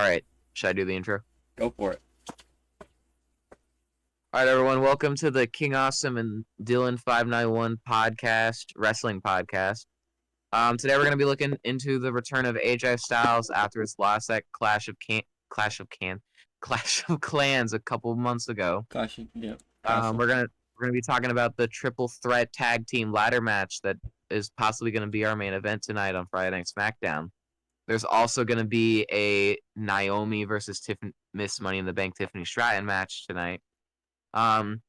All right. Should I do the intro? Go for it. All right, everyone. Welcome to the King Awesome and Dylan 591 podcast, wrestling podcast. Today we're going to be looking into the return of AJ Styles after his loss at Clash of Clans a couple months ago. Clashing, yep. Um, Castle. we're gonna we're gonna be talking about the triple threat tag team ladder match that is possibly going to be our main event tonight on Friday Night SmackDown. There's also going to be a Naomi versus Miss Money in the Bank Tiffany Stratton match tonight. Um,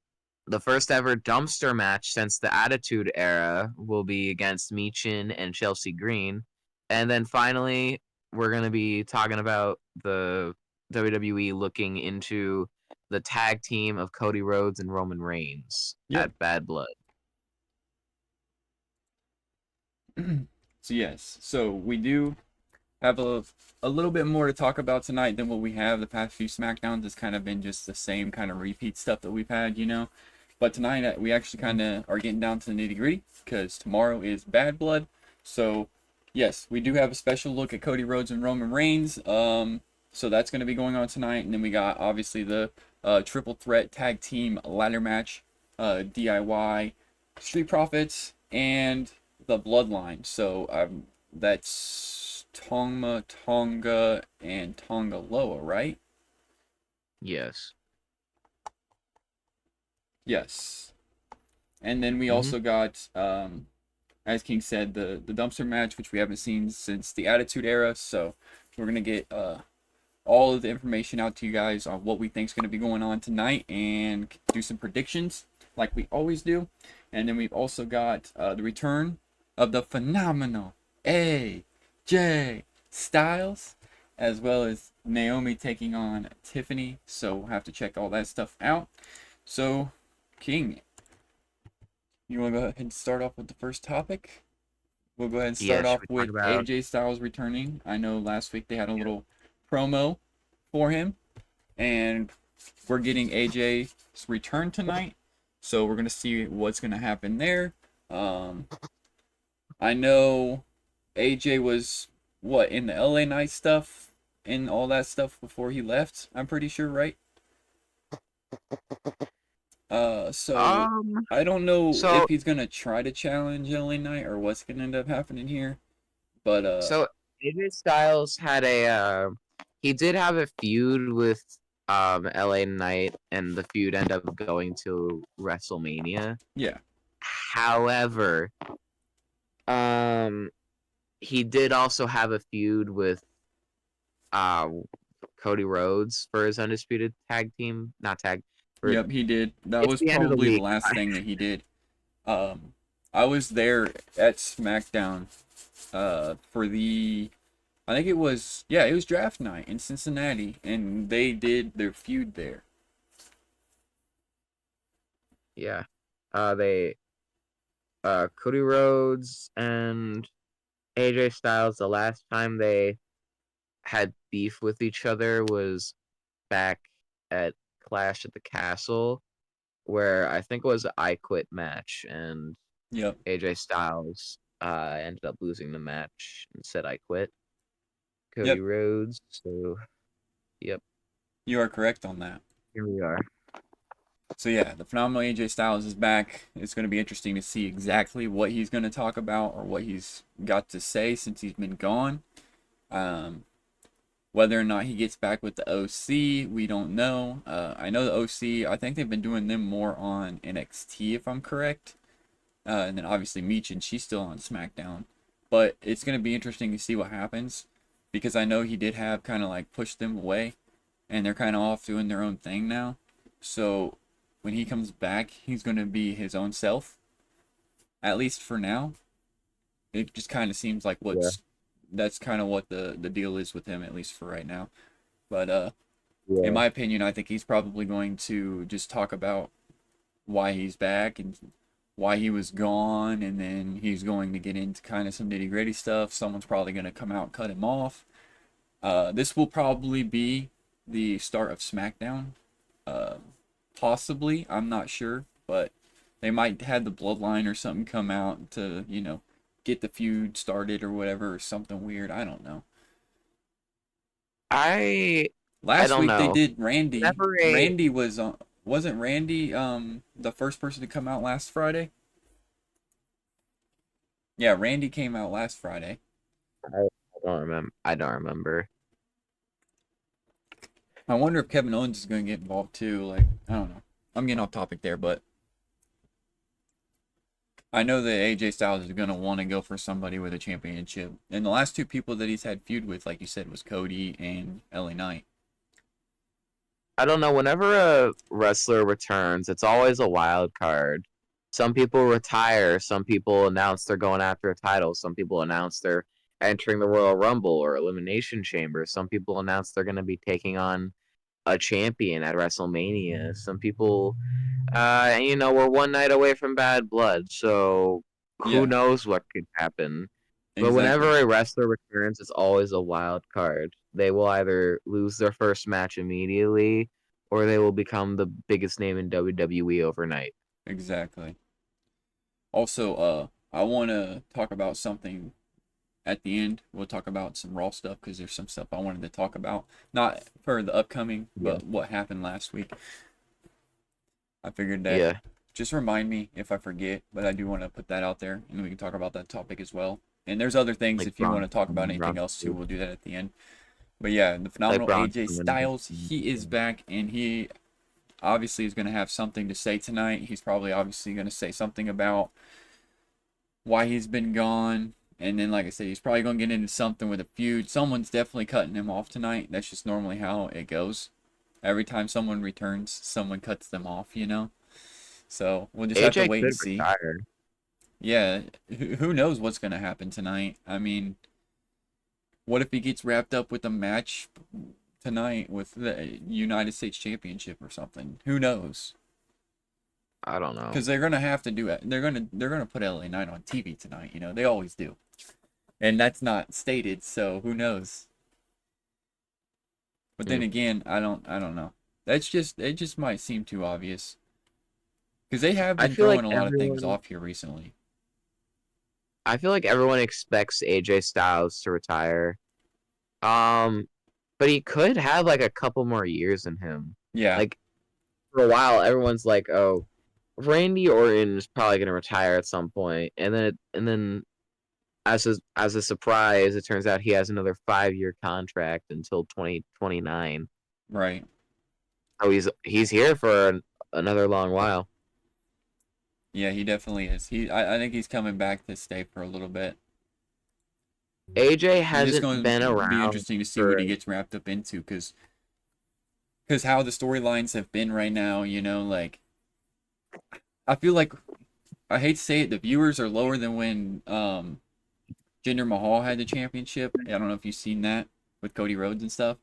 the first ever dumpster match since the Attitude Era will be against Michin and Chelsea Green. And then finally, we're going to be talking about the WWE looking into the tag team of Cody Rhodes and Roman Reigns Yep. at Bad Blood. So yes, so we do have a little bit more to talk about tonight than what we have the past few SmackDowns. It's kind of been just the same kind of repeat stuff that we've had. But tonight we actually kind of are getting down to the nitty gritty because tomorrow is Bad Blood. So yes, we do have a special look at Cody Rhodes and Roman Reigns. So that's going to be going on tonight, and then we got obviously the triple threat tag team ladder match, DIY, Street Profits, and the Bloodline. So that's Tonga, and Tonga Loa, right? Yes. Yes. And then we Mm-hmm. also got, as King said, the dumpster match, which we haven't seen since the Attitude Era. So we're gonna get all of the information out to you guys on what we think is gonna be going on tonight and do some predictions like we always do. And then we've also got the return of the phenomenal AJ Styles, as well as Naomi taking on Tiffany. So we'll have to check all that stuff out. So, King, you want to go ahead and start off with the first topic? We'll go ahead and Yeah, start should off we talk with about AJ Styles returning. I know last week they had a little promo for him, and we're getting AJ's return tonight. So we're gonna see what's gonna happen there. Um, I know AJ was what in the LA Knight stuff and all that stuff before he left. I'm pretty sure, right? So um I don't know so if he's gonna try to challenge LA Knight or what's gonna end up happening here. But So AJ Styles had he did have a feud with LA Knight, and the feud ended up going to WrestleMania. yeah, However, um he did also have a feud with uh Cody Rhodes for his undisputed tag team, not tag for yep, he did. That it's was the end of the probably the week. last thing that he did. Um, I was there at SmackDown for the I think it was yeah, it was draft night in Cincinnati, and they did their feud there. Yeah. They Cody Rhodes and AJ Styles, the last time they had beef with each other was back at Clash at the Castle, where I think it was an I Quit match, and Yep, AJ Styles ended up losing the match and said I quit. Cody yep, Rhodes. So, yep, you are correct on that. here we are. So yeah, the phenomenal AJ Styles is back. It's going to be interesting to see exactly what he's going to talk about or what he's got to say since he's been gone. Um, Whether or not he gets back with the OC, we don't know. I know the OC. I think they've been doing them more on NXT, if I'm correct. And then obviously Michin, she's still on SmackDown. But it's going to be interesting to see what happens because I know he did have kind of like pushed them away, and they're kind of off doing their own thing now. So when he comes back, he's going to be his own self, at least for now. It just kind of seems like Yeah, that's kind of what the deal is with him, at least for right now. But in yeah, my opinion, I think he's probably going to just talk about why he's back and why he was gone, and then he's going to get into kind of some nitty gritty stuff. Someone's probably going to come out and cut him off. This will probably be the start of SmackDown. Uh, Possibly, I'm not sure, but they might have the Bloodline or something come out to, get the feud started or whatever, or something weird. I don't know. I Last don't week they know. did Randy. Never a Randy was on. Wasn't Randy the first person to come out last Friday? Yeah, Randy came out last Friday. I don't remember. I don't remember. I wonder if Kevin Owens is going to get involved too. Like, I don't know. I'm getting off topic there, but I know that AJ Styles is going to want to go for somebody with a championship. And the last two people that he's had feud with, like you said, was Cody and LA Knight. I don't know. Whenever a wrestler returns, it's always a wild card. Some people retire. Some people announce they're going after a title. Some people announce they're entering the Royal Rumble or Elimination Chamber. Some people announce they're going to be taking on a champion at WrestleMania. Some people, we're one night away from Bad Blood, so who Yeah, knows what could happen. But exactly. whenever a wrestler returns, it's always a wild card. They will either lose their first match immediately, or they will become the biggest name in WWE overnight. Exactly. Also, I want to talk about something at the end. We'll talk about some Raw stuff because there's some stuff I wanted to talk about. Not for the upcoming, Yeah, but what happened last week. I figured that yeah. just remind me if I forget, but I do want to put that out there and we can talk about that topic as well. And there's other things Like if you want to talk about Braun, anything else too, we'll do that at the end. But yeah, the like phenomenal Braun AJ Strowman. Styles, he is back and he obviously is going to have something to say tonight. He's probably obviously going to say something about why he's been gone. And then, like I said, he's probably going to get into something with a feud. Someone's definitely cutting him off tonight. That's just normally how it goes. Every time someone returns, someone cuts them off, you know? So we'll just have to AJ wait and could see. retire. Yeah, who knows what's going to happen tonight? I mean, what if he gets wrapped up with a match tonight with the United States Championship or something? Who knows? I don't know. Because they're gonna have to do it. They're gonna put LA Knight on TV tonight. You know they always do, and that's not stated. So who knows? But then Hmm. again, I don't know. That's just it. Just might seem too obvious because they have I been feel like throwing a lot of things everyone. off here recently. I feel like everyone expects AJ Styles to retire. Um, but he could have like a couple more years in him. Yeah, Like for a while, everyone's like, "Oh, Randy Orton is probably gonna retire at some point," and then as a surprise, it turns out he has another 5 year contract until 2029. right. So he's here for another long while. Yeah, he definitely is. I think he's coming back to stay for a little bit. AJ It's just hasn't going been to be around interesting to see what for. he gets wrapped up into because how the storylines have been right now. You know, like I feel like I hate to say it, the viewers are lower than when Jinder Mahal had the championship. I don't know if you've seen that with Cody Rhodes and stuff,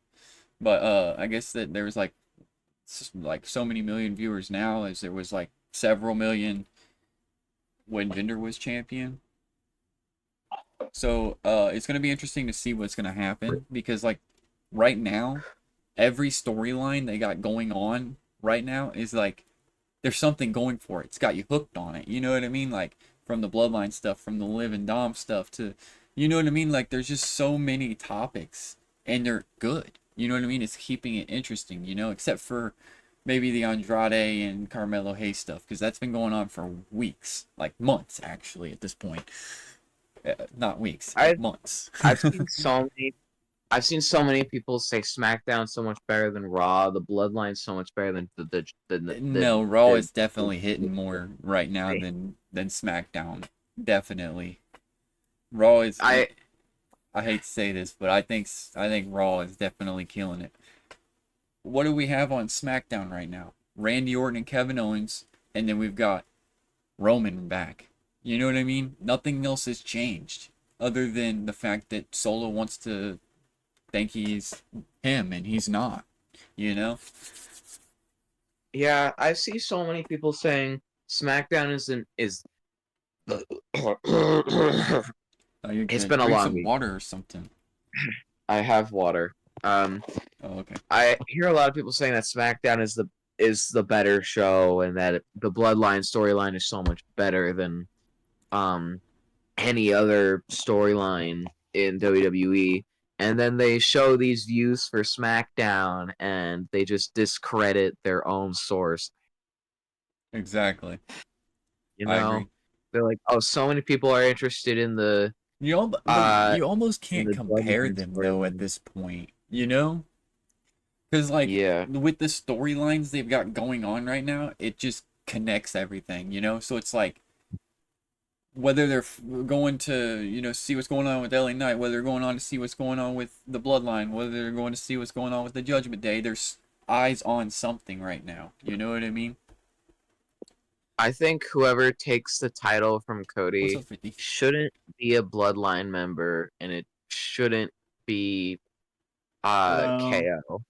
but I guess that there was like so many million viewers now as there was like several million when Jinder was champion. So it's gonna be interesting to see what's gonna happen because like right now, every storyline they got going on right now is like there's something going for it. It's got you hooked on it. You know what I mean? Like from the Bloodline stuff, from the Liv and Dom stuff to, you know what I mean? Like there's just so many topics and they're good. You know what I mean? It's keeping it interesting, you know, except for maybe the Andrade and Carmelo Hayes stuff because that's been going on for weeks, like months actually at this point. Not weeks, I months. I've seen so many. I've seen so many people say SmackDown so much better than Raw. The Bloodline so much better than No, Raw is the definitely hitting more right now than SmackDown. Definitely. Raw is I I hate to say this, but I think Raw is definitely killing it. What do we have on SmackDown right now? Randy Orton and Kevin Owens, and then we've got Roman back. You know what I mean? Nothing else has changed other than the fact that Solo wants to think he's him and he's not. You know? Yeah, I see so many people saying SmackDown is Oh, you're it's good. been a Drink long some week. water or something. I have water. Um, Oh, okay. I hear a lot of people saying that SmackDown is the better show and that the Bloodline storyline is so much better than um any other storyline in WWE. And then they show these views for SmackDown, and they just discredit their own source. Exactly. You I know, agree. they're like, "Oh, so many people are interested But you almost in can't the compare Bloodline them though at storyline." this point, you know? Because like Yeah, with the storylines they've got going on right now, it just connects everything, you know? So it's like whether they're going to, see what's going on with LA Knight, whether they're going on to see what's going on with the Bloodline, whether they're going to see what's going on with the Judgment Day, there's eyes on something right now. You know what I mean? I think whoever takes the title from What's Cody up, 50? shouldn't be a Bloodline member, and it shouldn't be Hello. KO.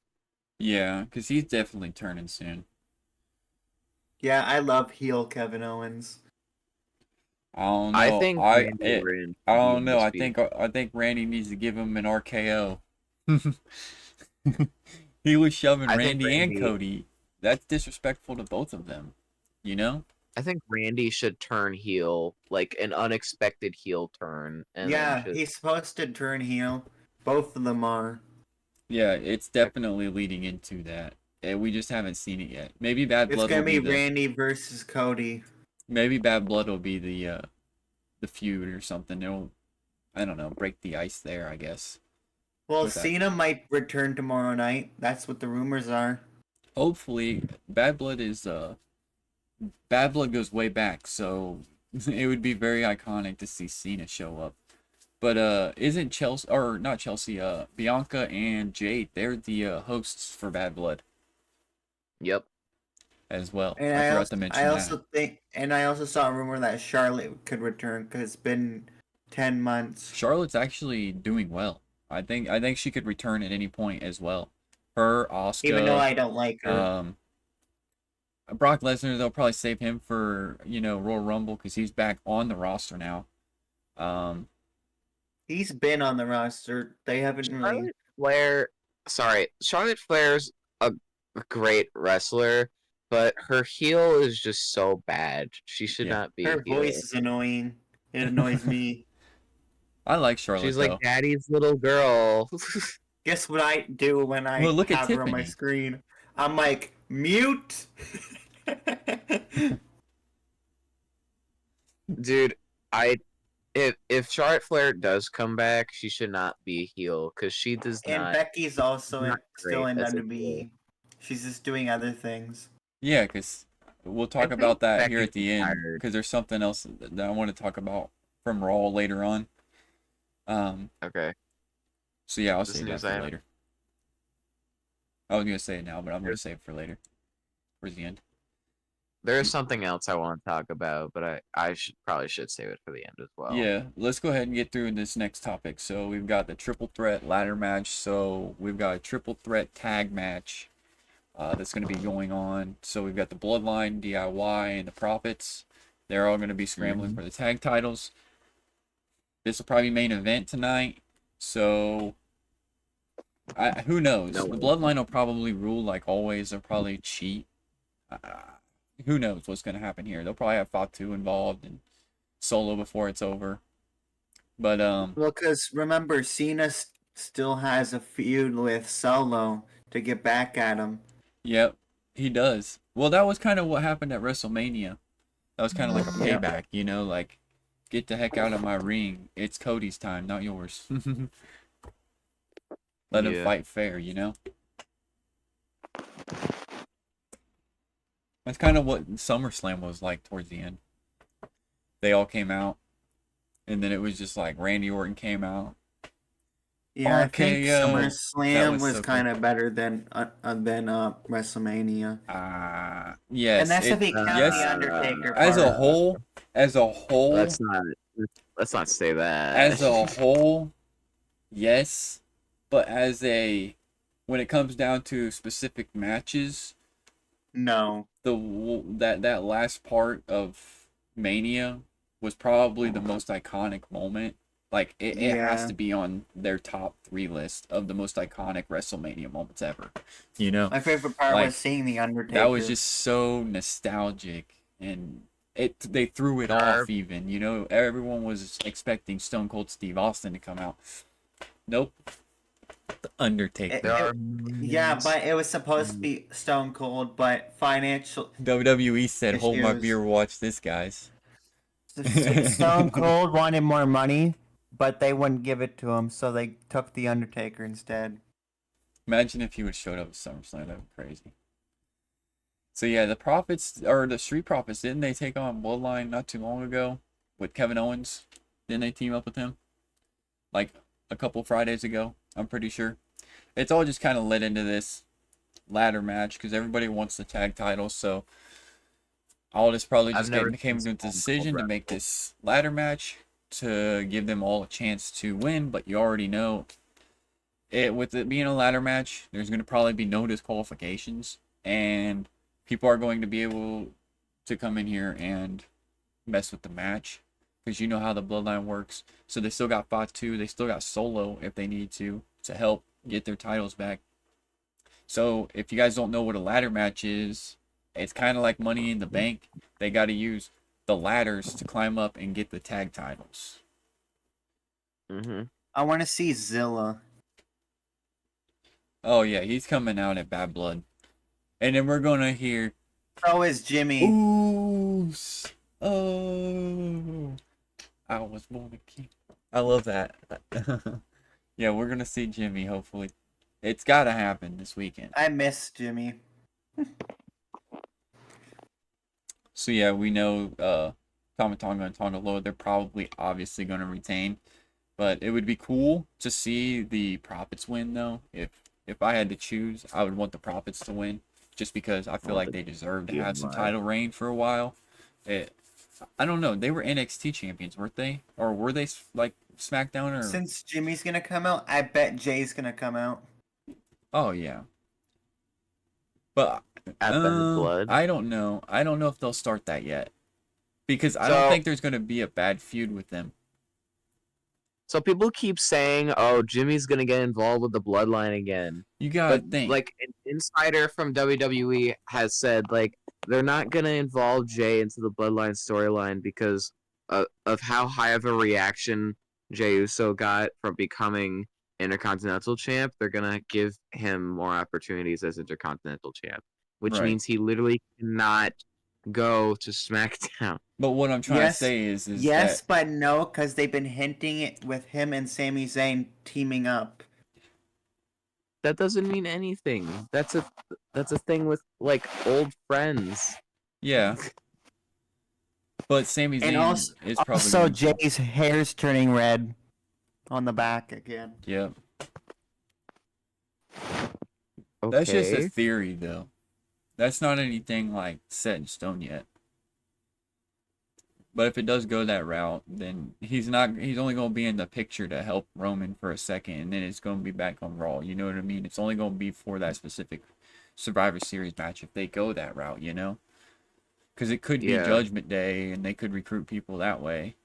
Yeah, because he's definitely turning soon. Yeah, I love heel Kevin Owens. I don't I know. think Randy Orton I should be don't know. undisputed. I think Randy needs to give him an RKO. He was shoving I think Randy and Randy. Cody. That's disrespectful to both of them. You know? I think Randy should turn heel, like an unexpected heel turn, and then Yeah, just he's supposed to turn heel. Both of them are. Yeah, it's definitely leading into that. And we just haven't seen it yet. Maybe Bad It's Blood will gonna be be the Randy versus Cody. maybe Bad Blood will be the feud or something. It'll, I don't know, break the ice there, I guess. Well, With that. Cena might return tomorrow night. That's what the rumors are. Hopefully Bad Blood goes way back, so it would be very iconic to see Cena show up. But isn't Chelsea or not Chelsea, Bianca and Jade, they're the hosts for Bad Blood yep. as well. And I I forgot also, to I mention that. also think, and I also saw a rumor that Charlotte could return because it's been 10 months. Charlotte's actually doing well. I think she could return at any point as well. Her, Even though Asuka, I don't like her, um, Brock Lesnar, they'll probably save him for, Royal Rumble because he's back on the roster now. Um, he's been on the roster. They haven't really. Charlotte Flair. Sorry, Charlotte Flair's a great wrestler, but her heel is just so bad. She should yeah. not be a Her voice heel. is annoying. It annoys me. I like Charlotte She's like though. daddy's little girl. Guess what I do when Well, I look at have her on my Tiffany. screen? I'm like, mute. Dude, I if Charlotte Flair does come back, she should not be a heel because she does And not. Becky's also Not still great in as a heel. WWE. She's just doing other things. Yeah, because we'll I talk think about that here Becky's at the end. retired. Because there's something else that I want to talk about from Raw later on. Okay, So yeah, I'll this save that news for I have. later. I was gonna say it now, but I'm gonna save it for later, towards the end. There's something else I want to talk about, but I should save it for the end as well. Yeah, let's go ahead and get through this next topic. So we've got the triple threat ladder match. So we've got a triple threat tag match that's going to be going on. So we've got the Bloodline, DIY, and the Profits. They're all going to be scrambling for the tag titles. This will probably be main event tonight. So who knows? No The way. Bloodline will probably rule like always. They'll probably cheat. Who knows what's going to happen here? They'll probably have Fatu involved and Solo before it's over. But Well, because remember, Cena still has a feud with Solo to get back at him. yep, he does. Well, that was kind of what happened at WrestleMania. That was kind of like a Yeah. payback, like get the heck out of my ring. It's Cody's time, not yours. Let him Yeah. fight fair, That's kind of what SummerSlam was like towards the end. They all came out, and then it was just like Randy Orton came out. Yeah, I think RKO. That SummerSlam was was so kind of better than WrestleMania. Yes. And that's if you count yes, the Undertaker as a part. whole, Let's not say that. as a whole, yes, but when it comes down to specific matches, No. that last part of Mania was probably the most iconic moment. Like it has Yeah. to be on their top 3 list of the most iconic WrestleMania moments ever. My favorite part Like, was seeing the Undertaker. that was just so nostalgic, and they threw it off even. Everyone was expecting Stone Cold Steve Austin to come out. Nope. The Undertaker. It- There are Yeah, millions. but it was supposed to be Stone Cold, but financial WWE said, "Hold my issues. beer, watch this, guys." Stone Cold wanted more money, but they wouldn't give it to him, so they took the Undertaker instead. Imagine if he would have showed up at SummerSlam. That'd be crazy. So yeah, the Profits or the Street Profits, didn't they take on Bloodline not too long ago with Kevin Owens? Didn't they team up with him like a couple Fridays ago? I'm pretty sure. It's all just kind of led into this ladder match because everybody wants the tag titles. So all this probably I've just never came seen to the Stone Cold decision to make this ladder match to give them all a chance to win. But you already know it with it being a ladder match, there's going to probably be no disqualifications, and people are going to be able to come in here and mess with the match because you know how the bloodline works. So they still got Fatu, they still got Solo if they need to help get their titles back. So if you guys don't know what a ladder match is, it's kind of like Money in the Bank. They got to use the ladders to climb up and get the tag titles. Mm-hmm. I want to see Zilla. Oh yeah, he's coming out at Bad Blood, and then we're gonna hear, So is Jimmy. "Ooh, oh, I was born a king." I love that. Yeah, we're gonna see Jimmy. Hopefully, it's gotta happen this weekend. I miss Jimmy. So yeah, we know Tama Tonga and Tonga Loa, they're probably obviously gonna retain. But it would be cool to see the Profits win though. If I had to choose, I would want the Profits to win. Just because I feel like they deserve to have some title reign for a while. I don't know. They were NXT champions, weren't they? Or were they like SmackDown or Since Jimmy's gonna come out, I bet Jay's gonna come out. Oh yeah. But At Bad Blood. I don't know. I don't know if they'll start that yet. Because I don't So- think there's gonna be a bad feud with them. So people keep saying, "Oh, Jimmy's gonna get involved with the Bloodline again." You gotta But think. like an insider from WWE has said, like they're not gonna involve Jay into the Bloodline storyline because of how high of a reaction Jey Uso got from becoming Intercontinental Champ. They're gonna give him more opportunities as Intercontinental Champ, which Right. means he literally cannot go to SmackDown. But what I'm trying to say is yes, that but no, because they've been hinting it with him and Sami Zayn teaming up. That doesn't mean anything. That's a thing with like old friends. yeah. But Sami And Zayn is probably also going to. Jay's hair's turning red on the back again. Yep. Okay. That's just a theory though. That's not anything like set in stone yet. But if it does go that route, then he's only going to be in the picture to help Roman for a second, and then it's going to be back on Raw. You know what I mean? It's only going to be for that specific Survivor Series match if they go that route, you know? Because it could be Judgment Day, and they could recruit people that way.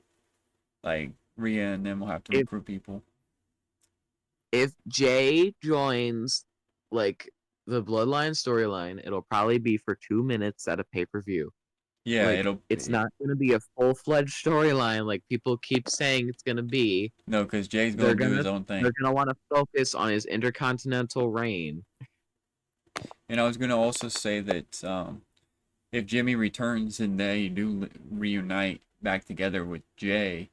Like, Rhea and them will have to recruit people. If Jay joins, like, the Bloodline storyline, it'll probably be for 2 minutes at a pay-per-view. Yeah, like, it's not going to be a full-fledged storyline like people keep saying it's going to be. No, because Jay's going to do his own thing. They're going to want to focus on his Intercontinental reign. And I was going to also say that if Jimmy returns and they do reunite back together with Jay,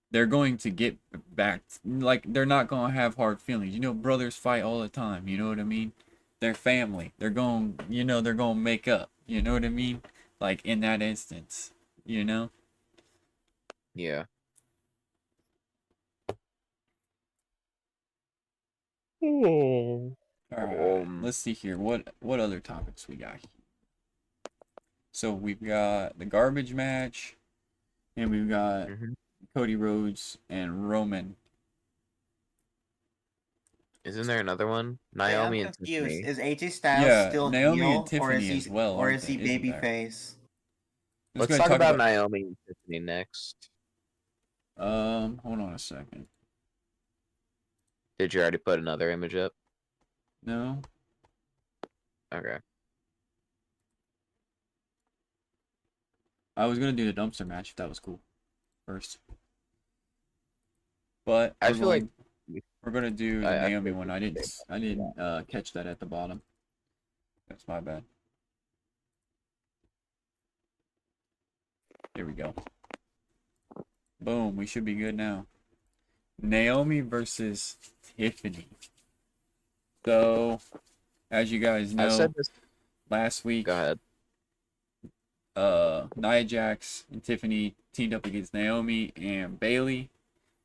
they're going to get back. Like, they're not going to have hard feelings. You know, brothers fight all the time. You know what I mean? They're family. They're going to make up. You know what I mean? Like, in that instance, you know? Yeah. All right. Let's see here. What other topics we got here? So we've got the garbage match, and we've got Cody Rhodes and Roman. Isn't there another one? Naomi and Tiffany. Is AJ Styles still Naomi heel, and Tiffany as well, or is he babyface? Let's talk about Naomi and Tiffany next. Hold on a second. Did you already put another image up? No. Okay. I was gonna do the dumpster match if that was cool first. But I feel like We're gonna do the I Naomi think one. I didn't catch that at the bottom. That's my bad. Here we go. Boom. We should be good now. Naomi versus Tiffany. So, as you guys I've said know, this. last week, Go ahead. Nia Jax and Tiffany teamed up against Naomi and Bailey,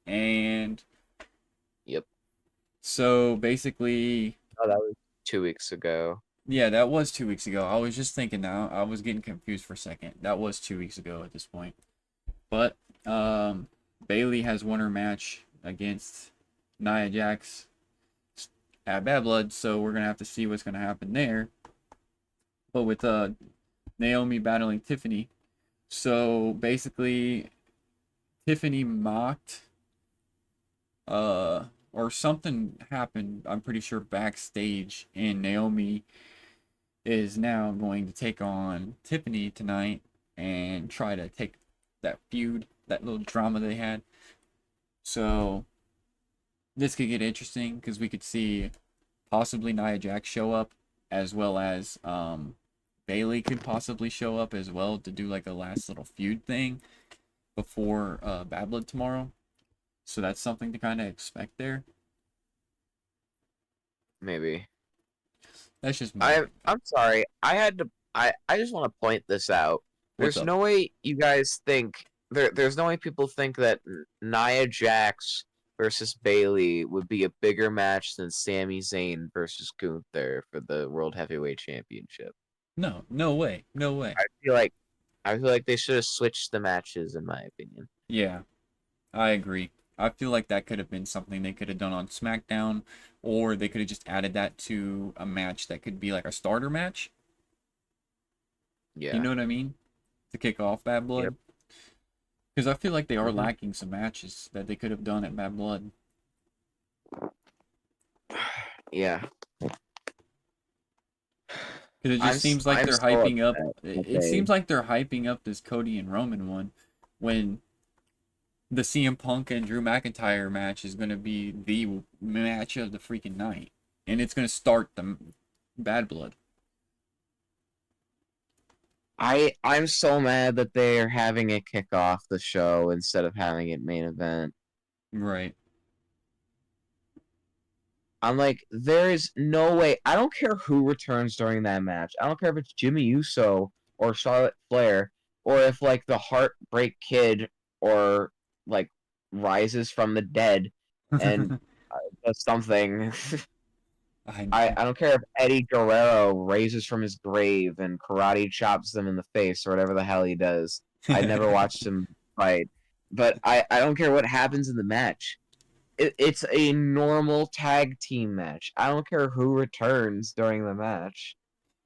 and Yep. so basically, Oh, that was 2 weeks ago. yeah, that was 2 weeks ago. I was just thinking now. I was getting confused for a second. That was 2 weeks ago at this point. But Bailey has won her match against Nia Jax at Bad Blood, so we're gonna have to see what's gonna happen there. But with Naomi battling Tiffany, so basically Tiffany mocked or something happened, I'm pretty sure backstage, and Naomi is now going to take on Tiffany tonight and try to take that feud, that little drama they had. So this could get interesting because we could see possibly Nia Jax show up, as well as Bailey could possibly show up as well to do like a last little feud thing before Bad Blood tomorrow. So that's something to kind of expect there. Maybe. That's just my opinion. I'm sorry. I just want to point this out. What's There's up? no way you guys think there's no way people think that Nia Jax versus Bailey would be a bigger match than Sami Zayn versus Gunther for the World Heavyweight Championship. No, no way, no way. I feel like they should have switched the matches in my opinion. Yeah, I agree. I feel like that could have been something they could have done on SmackDown, or they could have just added that to a match that could be like a starter match. You Yeah. know what I mean? To kick off Bad Blood. Yep. Because I feel like they are Mhm. lacking some matches that they could have done at Bad Blood. Yeah. Because it just seems like I'm they're so hyping up. upset that It seems like they're hyping up this Cody and Roman one when the CM Punk and Drew McIntyre match is going to be the match of the freaking night. And it's going to start the Bad Blood. I'm so mad that they're having it kick off the show instead of having it main event. Right. I'm like, there is no way. I don't care who returns during that match. I don't care if it's Jimmy Uso or Charlotte Flair, or if like the Heartbreak Kid or like rises from the dead and does something. I I don't care if Eddie Guerrero raises from his grave and karate chops them in the face or whatever the hell he does. I never watched him fight, but I don't care what happens in the match. It's a normal tag team match. I don't care who returns during the match.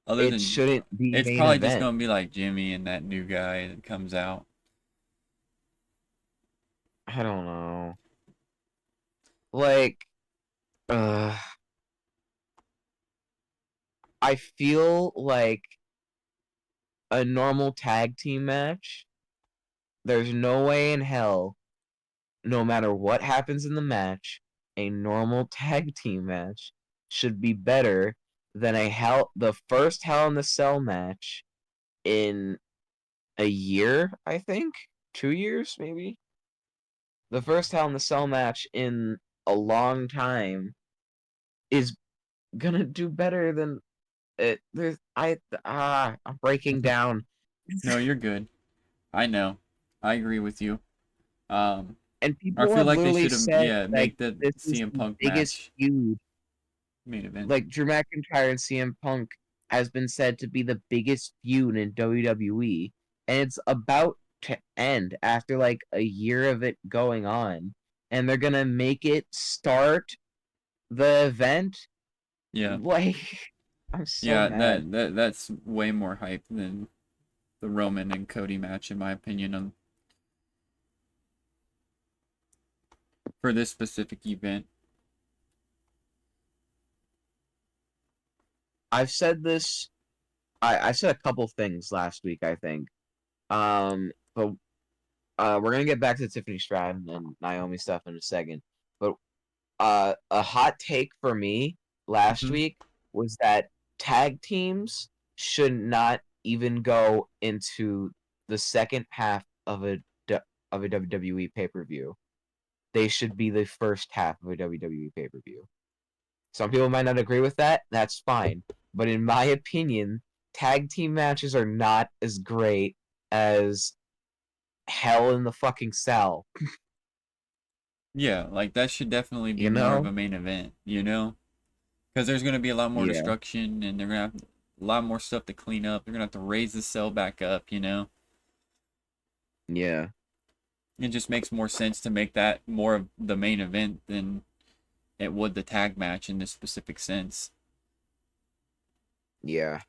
Other It than shouldn't be it's main probably just event. gonna be like Jimmy and that new guy that comes out. I don't know. Like, uh, I feel like a normal tag team match. There's no way in hell, no matter what happens in the match, a normal tag team match should be better than the first Hell in the Cell match in a year, I think. 2 years, maybe. The first Hell in the Cell match in a long time is gonna do better than it. I'm breaking down. No, you're good. I know. I agree with you. Um, And I people feel have like they literally should have, said yeah, like make the this is CM the Punk biggest match feud. main event. Like Drew McIntyre and CM Punk has been said to be the biggest feud in WWE, and it's about to end after like a year of it going on, and they're gonna make it start the event. Yeah, Like, I'm so yeah, mad. that's way more hype than the Roman and Cody match, in my opinion, for this specific event. I've said this. I said a couple things last week, I think. But we're gonna get back to Tiffany Stratton and Naomi stuff in a second. But a hot take for me last Mhm. week was that tag teams should not even go into the second half of a WWE pay-per-view. They should be the first half of a WWE pay-per-view. Some people might not agree with that. That's fine. But in my opinion, tag team matches are not as great as Hell in the fucking Cell. Yeah, like that should definitely be You more of know? a main event, you know? Because there's going to be a lot more Yeah. destruction and they're going to have a lot more stuff to clean up. They're going to have to raise the cell back up, you know? Yeah. It just makes more sense to make that more of the main event than it would the tag match in this specific sense. Yeah.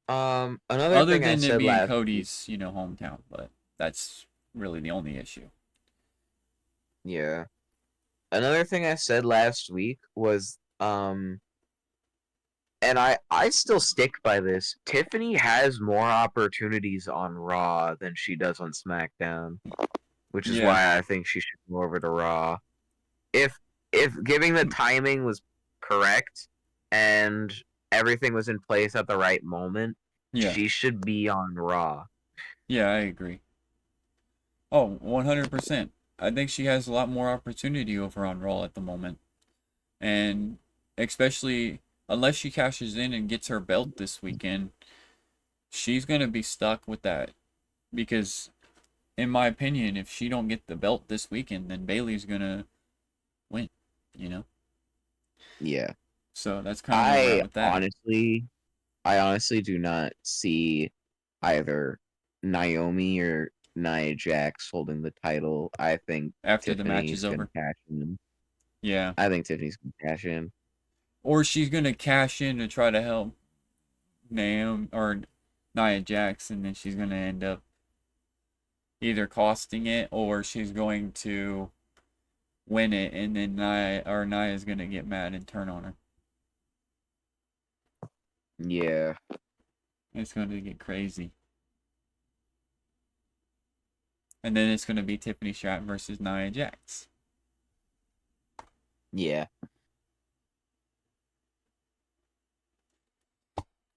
Another Other thing I than it said being last week. Cody's, hometown, but that's really the only issue. Yeah. Another thing I said last week was and I still stick by this. Tiffany has more opportunities on Raw than she does on SmackDown, which is Yeah, why I think she should go over to Raw. If if giving the timing was correct and everything was in place at the right moment, yeah, she should be on Raw. yeah, I agree. Oh, 100%. I think she has a lot more opportunity over on Raw at the moment. And especially unless she cashes in and gets her belt this weekend, she's going to be stuck with that because in my opinion, if she don't get the belt this weekend, then Bailey's going to win, you know? Yeah. So that's kind of where we're at I with that. honestly I honestly do not see either Naomi or Nia Jax holding the title. I think After the match is Tiffany's gonna over. cash in. Yeah. I think Tiffany's gonna cash in. Or she's going to cash in to try to help Naomi or Nia Jax, and then she's going to end up either costing it or she's going to win it, and then Nia's going to get mad and turn on her. Yeah, It's going to get crazy. And then it's going to be Tiffany Stratton versus Nia Jax. yeah.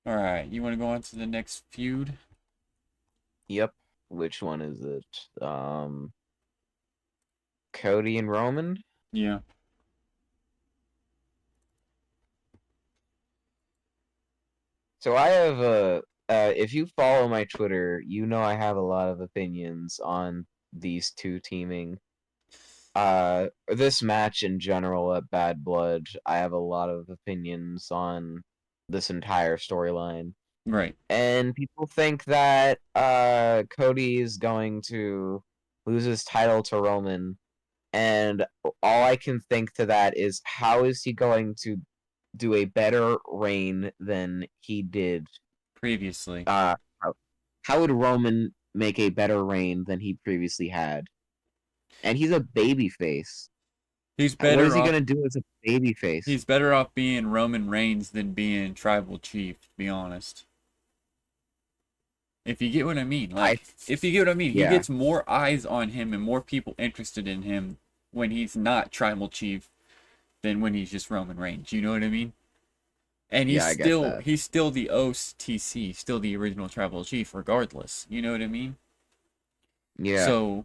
All right, you want to go on to the next feud? Yep. Which one is it? Cody and Roman? Yeah. So I have a if you follow my Twitter, you know I have a lot of opinions on these two teaming. This match in general at Bad Blood, I have a lot of opinions on this entire storyline. Right. And people think that Cody is going to lose his title to Roman, and all I can think to that is how is he going to do a better reign than he did? Previously. How would Roman make a better reign than he previously had? And he's a baby face. He's What is better he off gonna do as a baby face? he's better off being Roman Reigns than being tribal chief, to be honest. If you get what I mean. I Like, if you get what I mean, he yeah gets more eyes on him and more people interested in him when he's not tribal chief than when he's just Roman Reigns. You know what I mean? And yeah I get that. he's still the OTC, still the original tribal chief regardless. You know what I mean? Yeah, So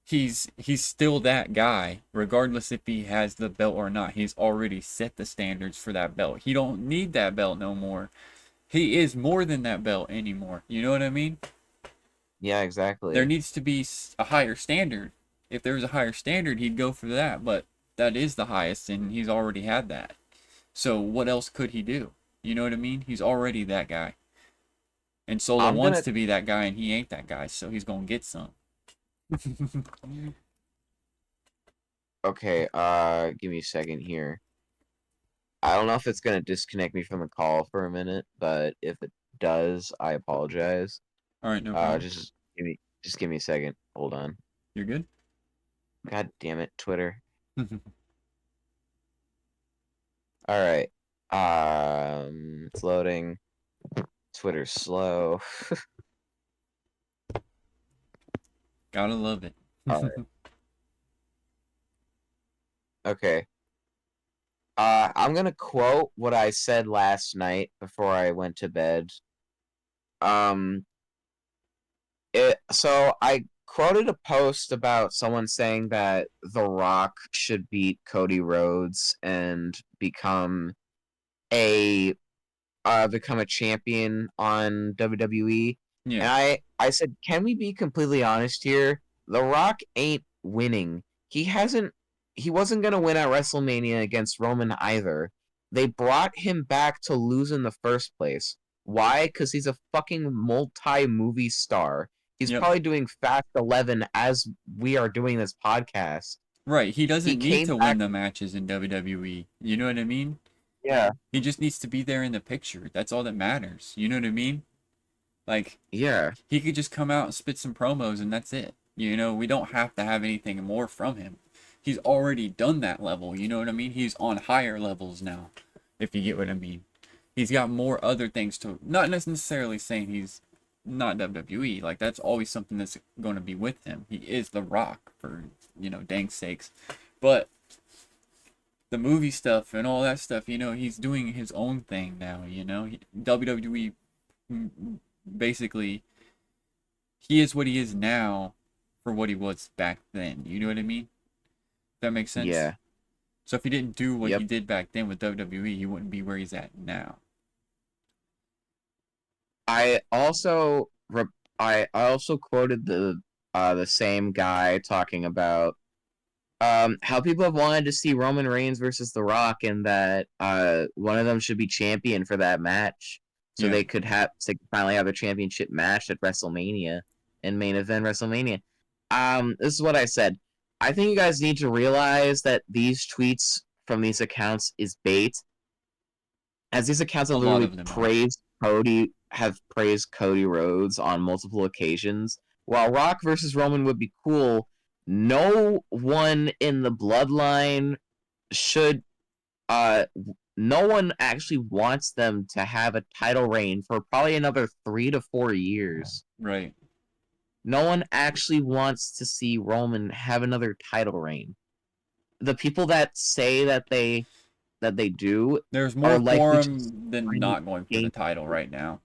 he's still that guy regardless if he has the belt or not. He's already set the standards for that belt. He don't need that belt no more. He is more than that belt anymore. You know what I mean? yeah, There exactly. needs to be a higher standard. If there was a higher standard, he'd go for that, but that is the highest and he's already had that. So what else could he do? You know what I mean? He's already that guy. And Solo I'm wants gonna to be that guy and he ain't that guy, so he's gonna get some. okay. Give me a second here. I don't know if it's gonna disconnect me from the call for a minute, but if it does, I apologize. Alright, no problem. Just give me a second. Hold on. You're good? God damn it, Twitter. All right. It's loading. Twitter's slow. Gotta love it. All right. Okay. I'm gonna quote what I said last night before I went to bed. Um, so I quoted a post about someone saying that The Rock should beat Cody Rhodes and a become a champion on WWE. And Yeah. I said, can we be completely honest here? The Rock ain't winning. He wasn't gonna win at WrestleMania against Roman either. They brought him back to lose in the first place. Why? Because he's a fucking multi-movie star. He's Yep. probably doing Fast 11 as we are doing this podcast. Right. He He doesn't need came to back. win the matches in WWE. You know what I mean? Yeah. He just needs to be there in the picture. That's all that matters. You know what I mean? Like, Yeah. he could just come out and spit some promos and that's it. You know, we don't have to have anything more from him. He's already done that level. You know what I mean? He's on higher levels now, if you get what I mean. He's got more other things to, not necessarily saying he's not WWE. Like, that's always something that's going to be with him. He is The Rock, for, dang sakes. But the movie stuff and all that stuff, he's doing his own thing now, WWE basically, he is what he is now for what he was back then. You know what I mean? That makes sense? Yeah. So if he didn't do what Yep. he did back then with WWE, he wouldn't be where he's at now. I also quoted the same guy talking about how people have wanted to see Roman Reigns versus The Rock, and that one of them should be champion for that match, so Yeah. they could finally have a championship match at WrestleMania and main event WrestleMania. This is what I said. I think you guys need to realize that these tweets from these accounts is bait, as these accounts A have lot literally of them are. praised Cody Rhodes on multiple occasions. While Rock versus Roman would be cool, no one in the bloodline should no one actually wants them to have a title reign for probably another 3 to 4 years. Right. No one actually wants to see Roman have another title reign. The people that say that they do There's are more for likely just him than trying to not going for the gain. title right now.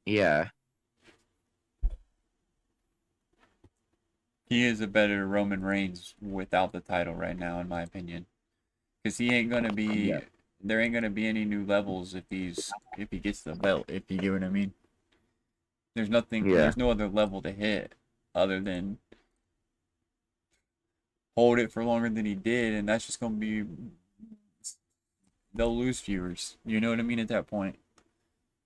Yeah. He is a better Roman Reigns without the title right now, in my opinion. Because he ain't gonna be. Yeah. There ain't gonna be any new levels if he gets the belt. If you get what I mean. There's nothing. Yeah. There's no other level to hit other than hold it for longer than he did, and that's just gonna be. They'll lose viewers. You know what I mean? At that point,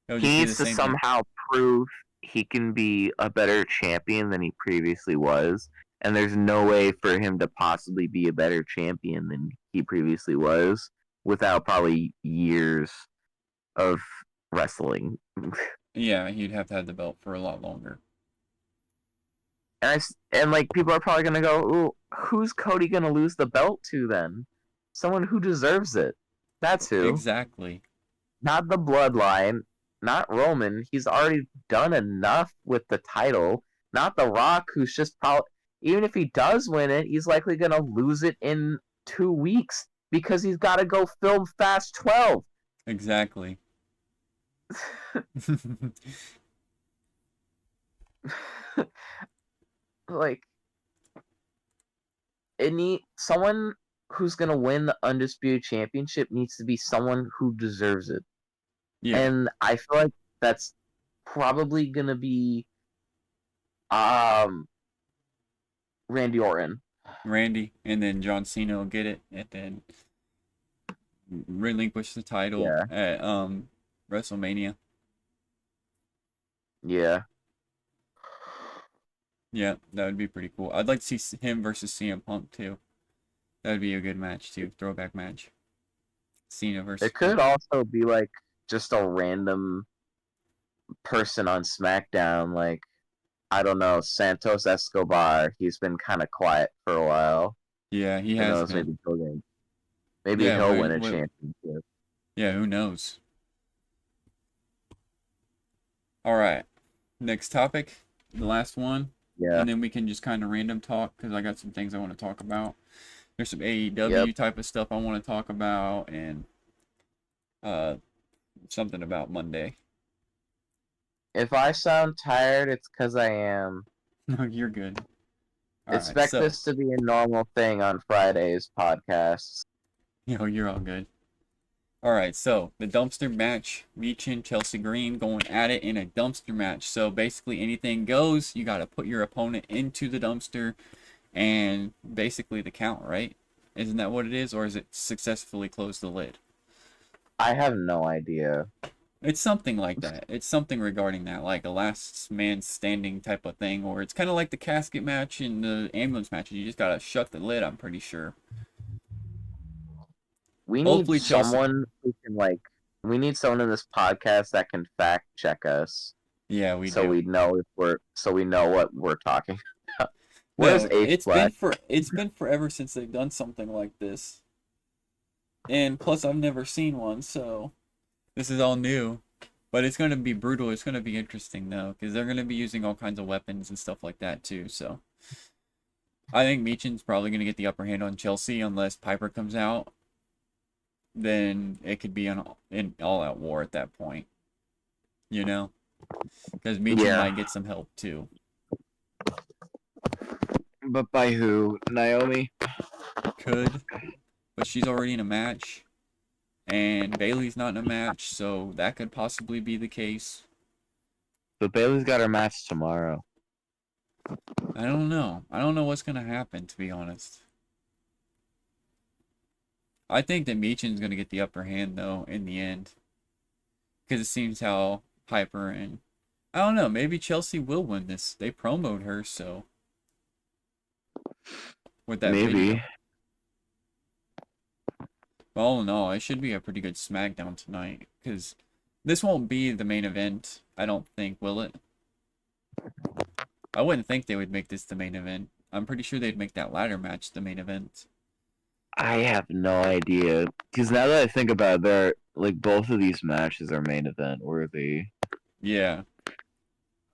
it'll He just be the needs to same thing. somehow prove he can be a better champion than he previously was, and there's no way for him to possibly be a better champion than he previously was without probably years of wrestling. Yeah, he'd have to have the belt for a lot longer. And like people are probably gonna go, ooh, who's Cody gonna lose the belt to then? Someone who deserves it. That's who. Exactly. Not the bloodline, not Roman. He's already done enough with the title. Not The Rock, who's just probably, even if he does win it, he's likely gonna lose it in 2 weeks because he's got to go film Fast 12. Exactly. Like, someone who's gonna win the Undisputed Championship needs to be someone who deserves it. Yeah. And I feel like that's probably gonna be Randy Orton. Randy, and then John Cena will get it, and then relinquish the title Yeah. at WrestleMania. Yeah. Yeah, that would be pretty cool. I'd like to see him versus CM Punk too. That would be a good match too, throwback match. Cena versus It could also be like just a random person on SmackDown, like I don't know, Santos Escobar. He's been kind of quiet for a while. Yeah, he Who has knows? been. Maybe Yeah, he'll win a championship. Yeah, who knows? All right, next topic, the last one, Yeah. and then we can just kind of random talk because I got some things I want to talk about. There's some AEW type of stuff I want to talk about, and something about Monday. If I sound tired, it's because I am. No, you're good. All right, Expect so this to be a normal thing on Friday's podcasts. you're all good. All right, so the dumpster match, Michin, Chelsea Green going at it in a dumpster match. So basically anything goes. You got to put your opponent into the dumpster and basically the count, right? Isn't that what it is? Or is it successfully close the lid? I have no idea. It's something like that. It's something regarding that, like a last man standing type of thing. Or it's kind of like the casket match and the ambulance match. You just got to shut the lid, I'm pretty sure. We need Hopefully Chelsea... someone who can we need someone in this podcast that can fact check us. Yeah, we so do. we know what we're talking about. What No, is H it's been forever since they've done something like this. And plus I've never seen one, so this is all new. But it's going to be brutal. It's going to be interesting though, because they're going to be using all kinds of weapons and stuff like that too, so I think Michin's probably going to get the upper hand on Chelsea unless Piper comes out. Then it could be an all-out war at that point. You know? Because Michin might get some help too. But by who? Naomi? Could. But she's already in a match. And Bayley's not in a match, so that could possibly be the case. But Bayley's got her match tomorrow. I don't know. I don't know what's going to happen, to be honest. I think that Michin's going to get the upper hand, though, in the end. Because it seems how Piper and... I don't know, maybe Chelsea will win this. They promoted her, so... With that video. But all in all, it should be a pretty good Smackdown tonight. Because this won't be the main event, I don't think, will it? I wouldn't think they would make this the main event. I'm pretty sure they'd make that ladder match the main event. I have no idea. Because now that I think about it, they're, both of these matches are main event worthy. Yeah.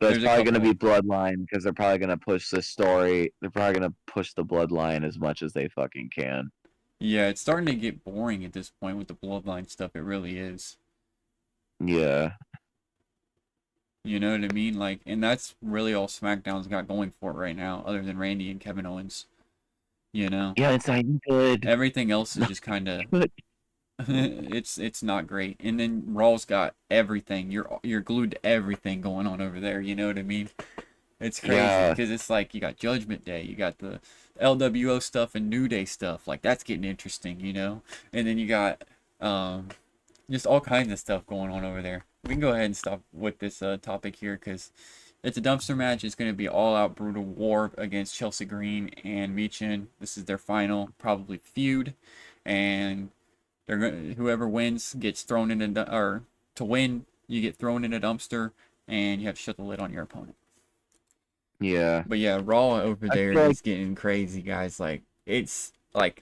But it's probably going to be Bloodline, because they're probably going to push this story. They're probably going to push the Bloodline as much as they fucking can. Yeah, it's starting to get boring at this point with the Bloodline stuff. It really is. Yeah. You know what I mean? And that's really all SmackDown's got going for it right now, other than Randy and Kevin Owens. You know? Yeah, it's not good. Everything else is just kind of... it's not great. And then Raw's got everything. You're glued to everything going on over there. You know what I mean? It's crazy because it's you got Judgment Day, you got the LWO stuff and New Day stuff. That's getting interesting, you know. And then you got just all kinds of stuff going on over there. We can go ahead and stop with this topic here because it's a dumpster match. It's going to be all-out brutal war against Chelsea Green and Michin. This is their final probably feud, and whoever wins gets thrown in or to win you get thrown in a dumpster, and you have to shut the lid on your opponent. Yeah. But yeah, Raw over there is getting crazy, guys. It's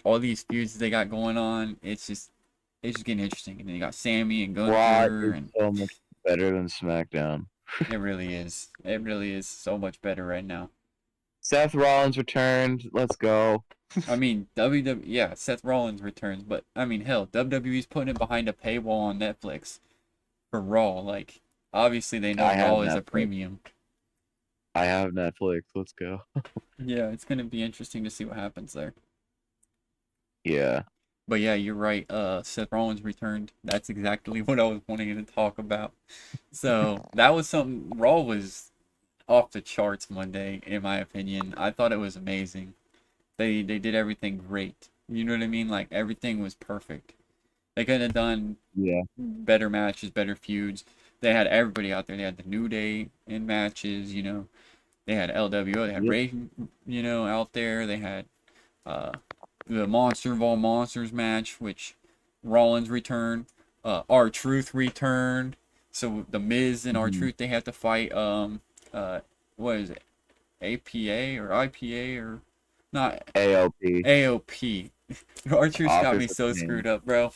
all these feuds they got going on. It's just getting interesting. And then you got Sammy and Gunther. And so much better than SmackDown. It really is. It really is so much better right now. Seth Rollins returned. Let's go. I mean, yeah, Seth Rollins returns. But, I mean, hell, WWE's putting it behind a paywall on Netflix for Raw. Obviously they know Raw is a premium. I have Netflix. Let's go. Yeah, it's going to be interesting to see what happens there. Yeah. But yeah, you're right. Seth Rollins returned. That's exactly what I was wanting to talk about. So that was something. Raw was off the charts Monday, in my opinion. I thought it was amazing. They did everything great. You know what I mean? Everything was perfect. They could have done better matches, better feuds. They had everybody out there. They had the New Day in matches, you know. They had LWO. They had Ray, you know, out there. They had the Monster of All Monsters match, which Rollins returned. R-Truth returned. So the Miz and R-Truth, they have to fight, what is it? APA or IPA or not? AOP. AOP. R-Truth got me so screwed up, bro.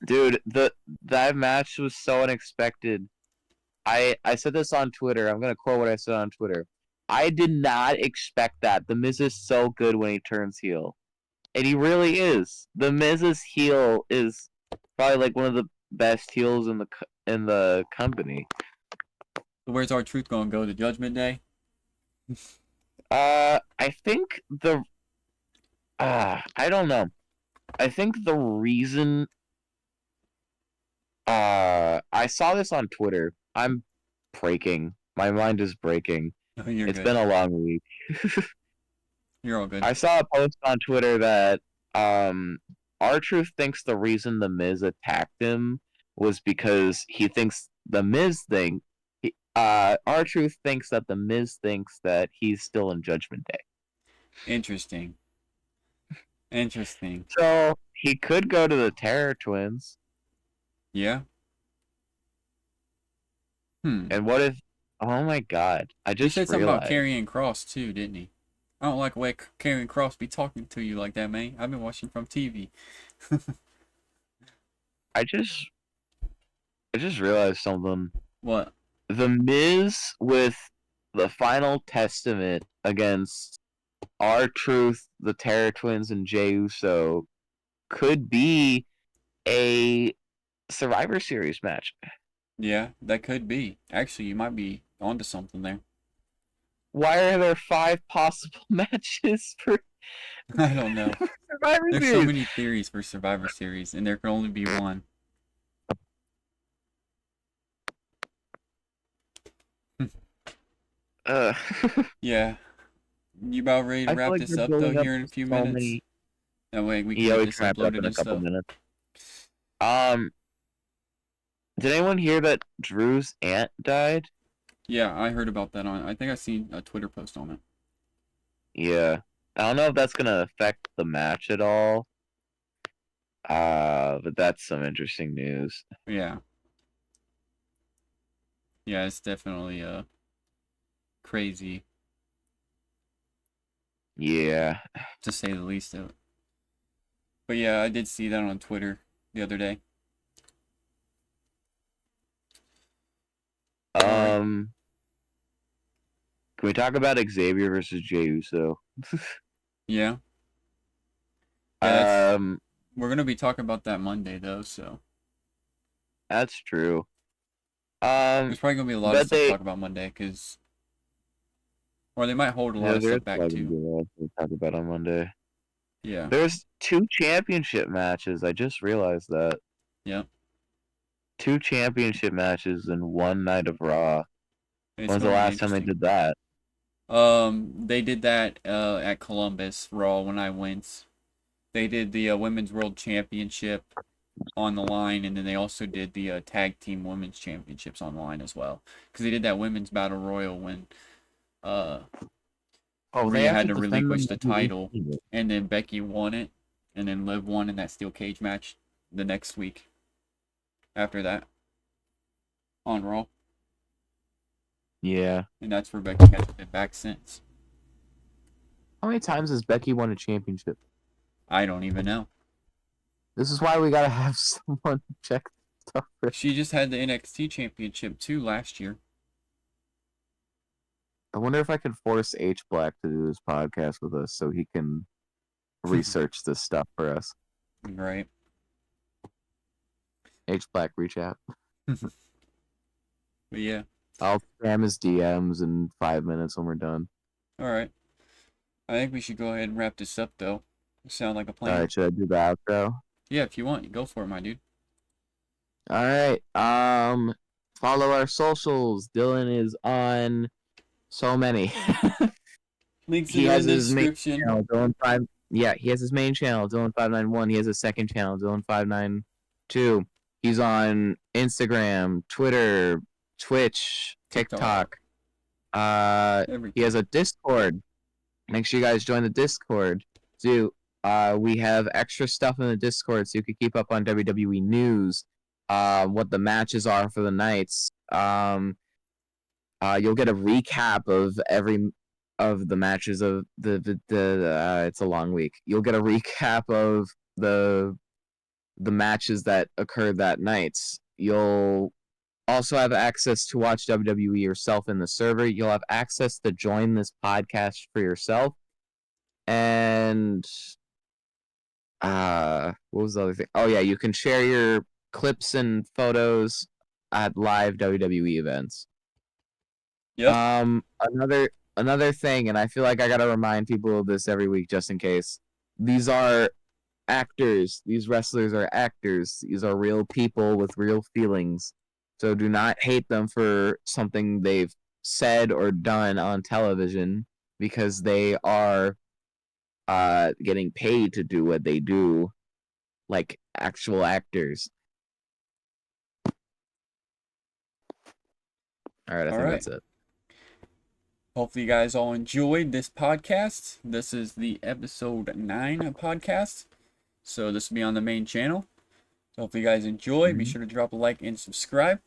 Dude, that match was so unexpected. I said this on Twitter. I'm gonna quote what I said on Twitter. I did not expect that. The Miz is so good when he turns heel. And he really is. The Miz's heel is probably like one of the best heels in the company. So where's our truth gonna go? The Judgment Day? I think I don't know. I think the reason I saw this on Twitter. I'm breaking. My mind is breaking. Oh, you're It's good. been a long week. You're all good. I saw a post on Twitter that R-Truth thinks the reason the Miz attacked him was because he thinks the Miz thing. R-Truth thinks that the Miz thinks that he's still in Judgment Day. Interesting. Interesting. So he could go to the Terror Twins. Yeah. And what if? Oh my God! I He just said something about realized. Karrion Cross too, didn't he? I don't like the way Karrion Cross be talking to you like that, man. I've been watching from TV. I just realized something. What? The Miz with the Final Testament against R-Truth, the Terror Twins, and Jey Uso could be a Survivor Series match. Yeah, that could be. Actually, you might be onto something there. Why are there 5 possible matches for I don't know. Survivor There's Series? so many theories for Survivor Series, and there can only be one. Yeah. You about ready to I feel wrap like this they're up though building up here in a few so minutes? many. That way we can Yeah, get we this can wrap it up uploaded in a and couple stuff. minutes. Did anyone hear that Drew's aunt died? Yeah, I heard about that I think I seen a Twitter post on it. Yeah. I don't know if that's gonna affect the match at all. But that's some interesting news. Yeah. Yeah, it's definitely crazy Yeah. to say the least of it. But yeah, I did see that on Twitter the other day. Alright. Can we talk about Xavier versus Jey Uso? Yeah. Yeah, Um, we're gonna be talking about that Monday though, so that's true. there's probably gonna be a lot of but stuff to they talk about Monday, or they might hold a lot yeah, of there's stuff back probably gonna too. be a lot to talk about on Monday. Yeah. There's 2 championship matches. I just realized that. Yeah. 2 championship matches in one night of Raw. It's When's the gonna be last time they interesting. did that? They did that at Columbus Raw when I went. They did the Women's World Championship on the line, and then they also did the Tag Team Women's Championships on the line as well. Because they did that Women's Battle Royal when Oh, they Rhea have had to to defend relinquish them. the title, and then Becky won it, and then Liv won in that steel cage match the next week after that on Raw. Yeah. And that's where Becky hasn't been back since. How many times has Becky won a championship? I don't even know. This is why we gotta have someone check stuff. She just had the NXT Championship too last year. I wonder if I could force H Black to do this podcast with us so he can research this stuff for us. Right. H Black, reach out. But yeah. I'll spam his DMs in 5 minutes when we're done. Alright. I think we should go ahead and wrap this up though. Sound like a plan. Alright, should I do the outro? Yeah, if you want, go for it, my dude. Alright. Follow our socials. Dylan is on so many. Links He in has the his main description. channel, Dylan5. Yeah, he has his main channel, Dylan591. He has a second channel, Dylan592. He's on Instagram, Twitter, Twitch, TikTok. He Everything. has a Discord. Make sure you guys join the Discord. We have extra stuff in the Discord so you can keep up on WWE news, what the matches are for the nights. You'll get a recap of every of the matches of the it's a long week. You'll get a recap of the matches that occurred that night. You'll also have access to watch WWE yourself in the server. You'll have access to join this podcast for yourself. And what was the other thing? Oh yeah, you can share your clips and photos at live WWE events. Yep. Another thing, and I feel like I gotta remind people of this every week just in case. These are actors. These wrestlers are actors. These are real people with real feelings. So do not hate them for something they've said or done on television because they are getting paid to do what they do like actual actors. All right, I think that's it. Hopefully you guys all enjoyed this podcast. This is the episode 9 podcast. So this will be on the main channel. So hopefully you guys enjoy. Be sure to drop a like and subscribe.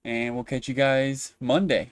And we'll catch you guys Monday.